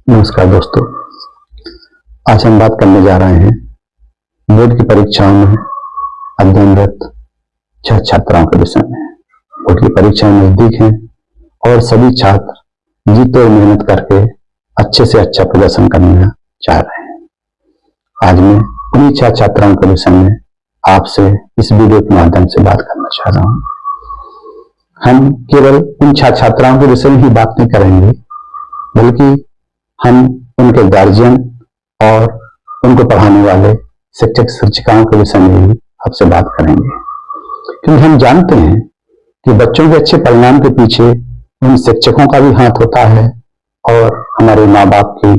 नमस्कार दोस्तों, आज हम बात करने जा रहे हैं बोर्ड की परीक्षाओं में अध्ययनरत छात्राओं के विषय में। बोर्ड की परीक्षाएं नजदीक हैं और सभी छात्र जी तोड़ मेहनत करके अच्छे से अच्छा प्रदर्शन करना चाह रहे हैं। आज मैं उन्हीं छात्राओं के विषय में आपसे इस वीडियो के माध्यम से बात करना चाह रहा हूं। हम केवल उन छात्राओं के विषय में ही बात नहीं करेंगे, बल्कि हम उनके गार्जियन और उनको पढ़ाने वाले शिक्षक शिक्षिकाओं के विषय में भी आपसे बात करेंगे, क्योंकि हम जानते हैं कि बच्चों के अच्छे परिणाम के पीछे उन शिक्षकों का भी हाथ होता है और हमारे माँ बाप की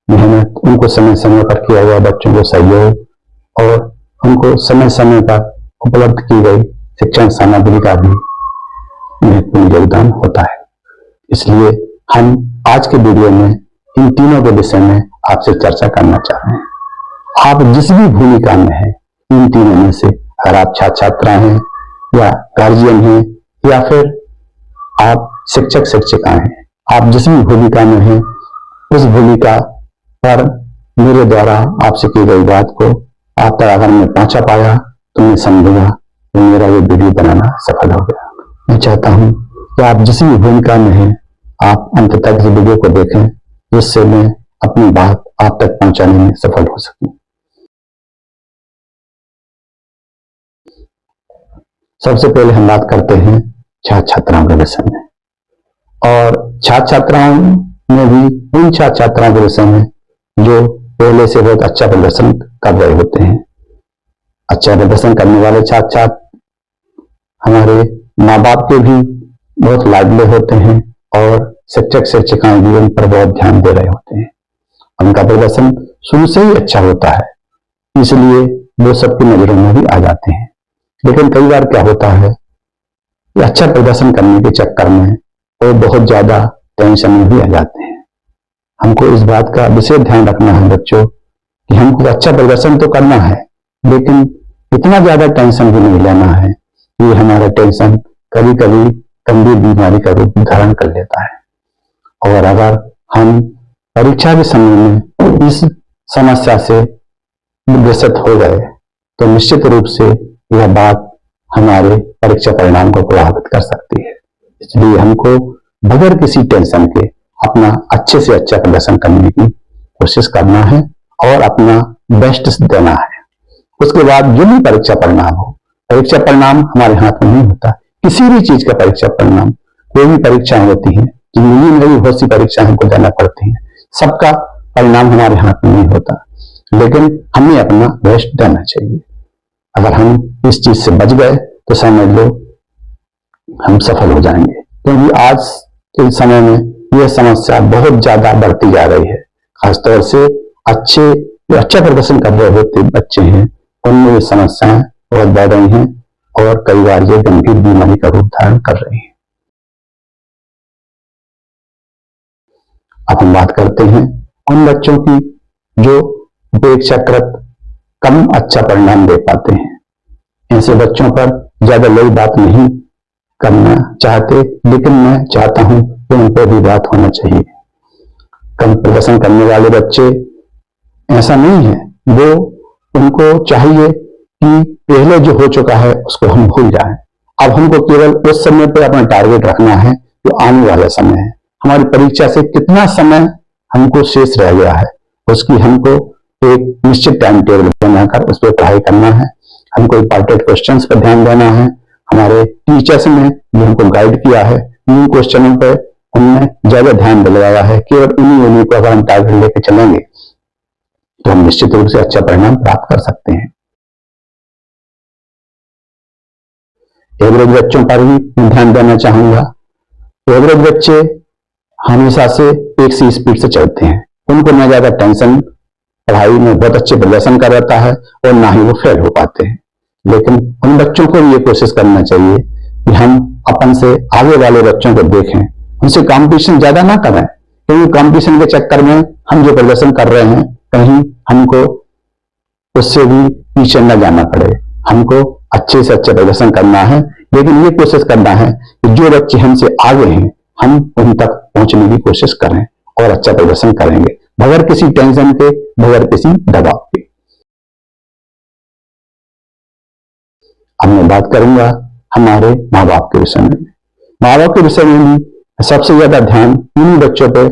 मेहनत, उनको समय समय पर किया हुआ बच्चों को सहयोग और उनको समय समय पर उपलब्ध की गई शिक्षण सामग्री का भी महत्वपूर्ण योगदान होता है। इसलिए हम आज के वीडियो में इन तीनों के विषय में आपसे चर्चा करना चाह रहे हैं। आप जिस भी भूमिका में हैं, इन तीनों में से अगर आप छात्र हैं या गार्जियन हैं या फिर आप शिक्षक शिक्षिका हैं, आप जिस भी भूमिका में हैं, उस भूमिका पर मेरे द्वारा आपसे की गई बात को आप तक अगर मैं पहुंचा पाया तो मैं समझूंगा कि मेरा ये वीडियो बनाना सफल हो गया। मैं चाहता हूं कि आप जिस भी भूमिका में हैं, आप अंत तक इस वीडियो को देखें, जिससे मैं अपनी बात आप तक पहुंचाने में सफल हो सकूं। सबसे पहले हम बात करते हैं छात्राओं के विषय में, और छात्राओं में भी उन छात्राओं के विषय में जो पहले से बहुत अच्छा प्रदर्शन कर रहे होते हैं। अच्छा प्रदर्शन करने वाले छात्र हमारे माँ बाप के भी बहुत लाडले होते हैं और शिक्षक शिक्षिकाएं भी उन पर बहुत ध्यान दे रहे होते हैं। उनका प्रदर्शन शुरू से ही अच्छा होता है, इसलिए वो सबकी नजरों में भी आ जाते हैं। लेकिन कई बार क्या होता है कि अच्छा प्रदर्शन करने के चक्कर में वो बहुत ज्यादा टेंशन में भी आ जाते हैं। हमको इस बात का विशेष ध्यान रखना है बच्चों कि हमको अच्छा प्रदर्शन तो करना है, लेकिन इतना ज्यादा टेंशन भी नहीं लेना है कि हमारा टेंशन कभी कभी गंभीर बीमारी का रूप धारण कर लेता है। और अगर हम परीक्षा के समय में इस समस्या से ग्रसित हो गए तो निश्चित रूप से यह बात हमारे परीक्षा परिणाम को प्रभावित कर सकती है। इसलिए हमको बगैर किसी टेंशन के अपना अच्छे से अच्छा प्रदर्शन करने की कोशिश करना है और अपना बेस्ट देना है। उसके बाद जो भी परीक्षा परिणाम हो, परीक्षा परिणाम हमारे हाथ में नहीं होता। किसी भी चीज का परीक्षा परिणाम, कोई भी परीक्षाएं होती हैं, जिंदगी में भी बहुत सी परीक्षाएं हमको देना पड़ती हैं, सबका परिणाम हमारे हाथ में नहीं होता, लेकिन हमें अपना बेस्ट देना चाहिए। अगर हम इस चीज से बच गए तो समझ लो हम सफल हो जाएंगे, क्योंकि आज के समय में यह समस्या बहुत ज्यादा बढ़ती जा रही है। खासतौर से अच्छा प्रदर्शन कर रहे होते बच्चे हैं, उनमें ये समस्याएं बहुत बढ़ रही हैं और कई बार ये गंभीर बीमारी का रूप धारण कर रही है। अब हम बात करते हैं उन बच्चों की जो अपेक्षाकृत कम अच्छा परिणाम दे पाते हैं। ऐसे बच्चों पर ज्यादा लोग बात नहीं करना चाहते, लेकिन मैं चाहता हूं कि उन पर भी बात होना चाहिए। कम प्रदर्शन करने वाले बच्चे ऐसा नहीं है, वो उनको चाहिए कि पहले जो हो चुका है उसको हम भूल जाएं। अब हमको केवल उस समय पे अपना टारगेट रखना है जो आने वाला समय है। हमारी परीक्षा से कितना समय हमको शेष रह गया है, उसकी हमको एक निश्चित टाइम टेबल बनाकर उस पर पढ़ाई करना है। हमको इंपॉर्टेंट क्वेश्चंस पर ध्यान देना है। हमारे टीचर्स ने जो हमको गाइड किया है, इन क्वेश्चनों पर हमने ज्यादा ध्यान दिलवाया है। केवल उन्हीं को अगर हम टारगेट लेके चलेंगे तो हम निश्चित रूप से अच्छा परिणाम प्राप्त कर सकते हैं। एवरेज बच्चों पर भी ध्यान देना चाहूंगा। एवरेज बच्चे हमेशा से एक सी स्पीड से चलते हैं, उनको न ज्यादा टेंशन, पढ़ाई में बहुत अच्छे प्रदर्शन कर रहता है और ना ही वो फेल हो पाते हैं। लेकिन उन बच्चों को भी ये कोशिश करना चाहिए कि हम अपन से आगे वाले बच्चों को देखें, उनसे कंपटीशन ज्यादा ना करें, क्योंकि कंपटीशन के चक्कर में हम जो प्रदर्शन कर रहे हैं कहीं हमको उससे भी पीछे न जाना पड़े। हमको अच्छे से अच्छा प्रदर्शन करना है, लेकिन ये कोशिश करना है कि जो बच्चे हमसे आगे हैं हम उन तक पहुंचने की कोशिश करें और अच्छा प्रदर्शन करेंगे, बगैर किसी टेंशन के, बगैर किसी दबाव के। अब मैं बात करूंगा हमारे माँ बाप के विषय में। माँ बाप के विषय में भी सबसे ज्यादा ध्यान उन्हीं बच्चों पर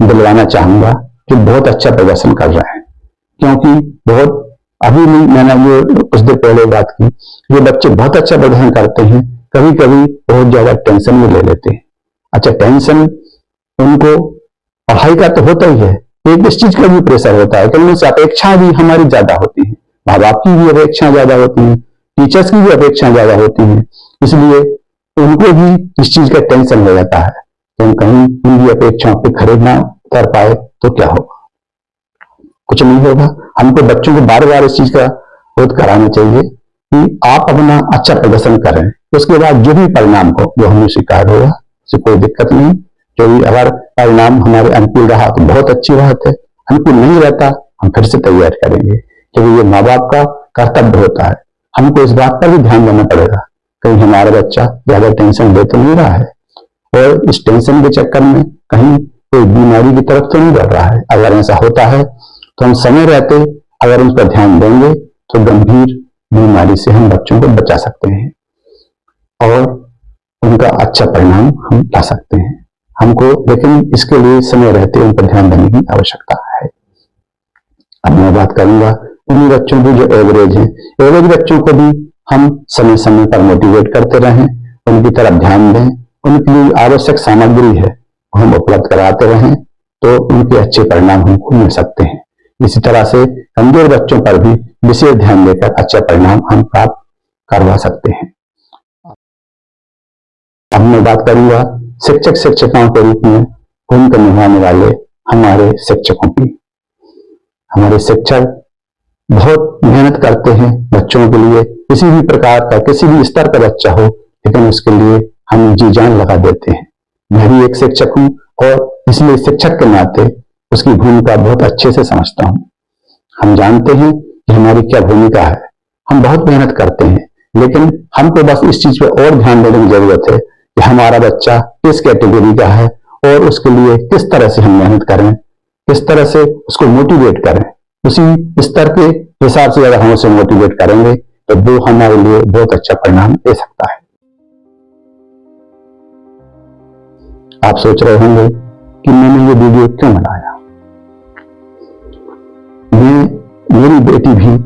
दिलवाना चाहूंगा जो बहुत अच्छा प्रदर्शन कर रहे हैं, क्योंकि बहुत अभी भी मैंने जो कुछ देर पहले बात की, ये बच्चे बहुत अच्छा प्रदर्शन करते हैं, कभी कभी बहुत ज्यादा टेंशन भी ले लेते हैं। अच्छा, टेंशन उनको पढ़ाई का तो होता ही है, एक इस चीज का भी प्रेशर होता है कि उनसे अपेक्षा भी हमारी ज्यादा होती है, माँ बाप की भी अपेक्षा ज्यादा होती है, टीचर्स की भी अपेक्षा ज्यादा होती है, इसलिए उनको भी इस चीज का टेंशन हो जाता है कि हम कहीं उनकी अपेक्षाओं पे खरे ना उतर पाए तो क्या होगा, कुछ नहीं होगा। हमको बच्चों को बार बार इस चीज का बोध कराना चाहिए कि आप अपना अच्छा प्रदर्शन करें, उसके बाद जो भी परिणाम हो जो हमें स्वीकार होगा, उससे कोई दिक्कत नहीं। जो भी अगर परिणाम हमारे अनुकूल रहा तो बहुत अच्छी बात है, अनुकूल नहीं रहता हम फिर से तैयार करेंगे, क्योंकि ये माँ बाप का कर्तव्य होता है। हमको इस बात पर भी ध्यान देना पड़ेगा कहीं हमारा बच्चा ज्यादा टेंशन ले तो नहीं रहा है, और इस टेंशन के चक्कर में कहीं कोई बीमारी की तरफ तो नहीं बढ़ रहा है। अगर ऐसा होता है तो हम समय रहते अगर उस पर ध्यान देंगे तो गंभीर बीमारी से हम बच्चों को बचा सकते हैं और उनका अच्छा परिणाम हम ला सकते हैं। हमको लेकिन इसके लिए समय रहते उन पर ध्यान देने की आवश्यकता है। अब मैं बात करूंगा उन्हीं बच्चों की जो एवरेज है, एवरेज बच्चों को भी हम समय समय पर मोटिवेट करते रहें, उनकी तरफ ध्यान दें, उनके लिए आवश्यक सामग्री है हम उपलब्ध कराते रहें तो उनके अच्छे परिणाम हमको मिल सकते हैं। इसी तरह से कमजोर बच्चों पर भी विशेष ध्यान देकर अच्छा परिणाम हम प्राप्त करवा सकते हैं। अब मैं बात करूंगा शिक्षक शिक्षिकाओं के रूप में भूमिका निभाने वाले हमारे शिक्षकों की। हमारे शिक्षक बहुत मेहनत करते हैं बच्चों के लिए, किसी भी प्रकार का किसी भी स्तर का बच्चा हो, लेकिन उसके लिए हम जी जान लगा देते हैं। मैं भी एक शिक्षक हूं और इसलिए शिक्षक के नाते उसकी भूमिका बहुत अच्छे से समझता हूं। हम जानते हैं कि हमारी क्या भूमिका है, हम बहुत मेहनत करते हैं, लेकिन हमको बस इस चीज पर और ध्यान देने की जरूरत है कि हमारा बच्चा किस कैटेगरी का है और उसके लिए किस तरह से हम मेहनत करें, किस तरह से उसको मोटिवेट करें। उसी स्तर के हिसाब से अगर हम उसे मोटिवेट करेंगे तो वो हमारे लिए बहुत अच्छा परिणाम दे सकता है। आप सोच रहे होंगे कि मैंने ये वीडियो क्यों बनाया। मेरी बेटी भी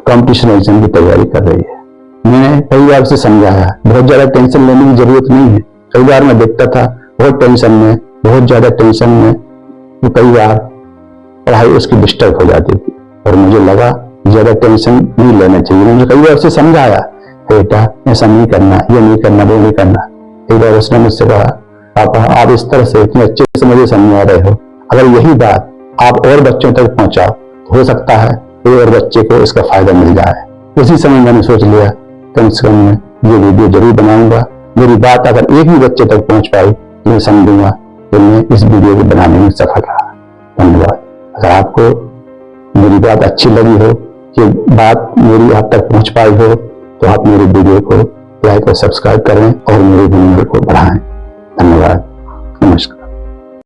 कंपटीशन एग्जाम की तैयारी कर रही है। मैंने कई बार उसे समझाया बहुत ज्यादा टेंशन लेने की जरूरत नहीं है। कई बार मैं देखता था बहुत टेंशन में, बहुत ज्यादा टेंशन में, तो कई बार पढ़ाई उसकी डिस्टर्ब हो जाती थी और मुझे लगा ज्यादा टेंशन नहीं लेना चाहिए। मैंने कई बार उसे समझाया, बेटा ऐसा नहीं करना, ये नहीं करना, वो नहीं करना। एक बार उसने मुझसे कहा, पापा आप इस तरह से इतने अच्छे से मुझे समझा रहे हो, अगर यही बात आप और बच्चों तक पहुंचाओ तो हो सकता है कोई और बच्चे को इसका फायदा मिल जाए। उसी समय मैंने सोच लिया कम से कम मैं ये वीडियो जरूर बनाऊंगा। मेरी बात अगर एक भी बच्चे तक पहुंच पाई तो मैं समझूंगा कि मैं इस वीडियो को बनाने में सफल रहा। धन्यवाद। अगर आपको मेरी बात अच्छी लगी हो, ये बात मेरी आप तक पहुंच पाई हो, तो आप मेरे वीडियो को लाइक और सब्सक्राइब करें और मेरे वीडियो को बढ़ाएं। धन्यवाद।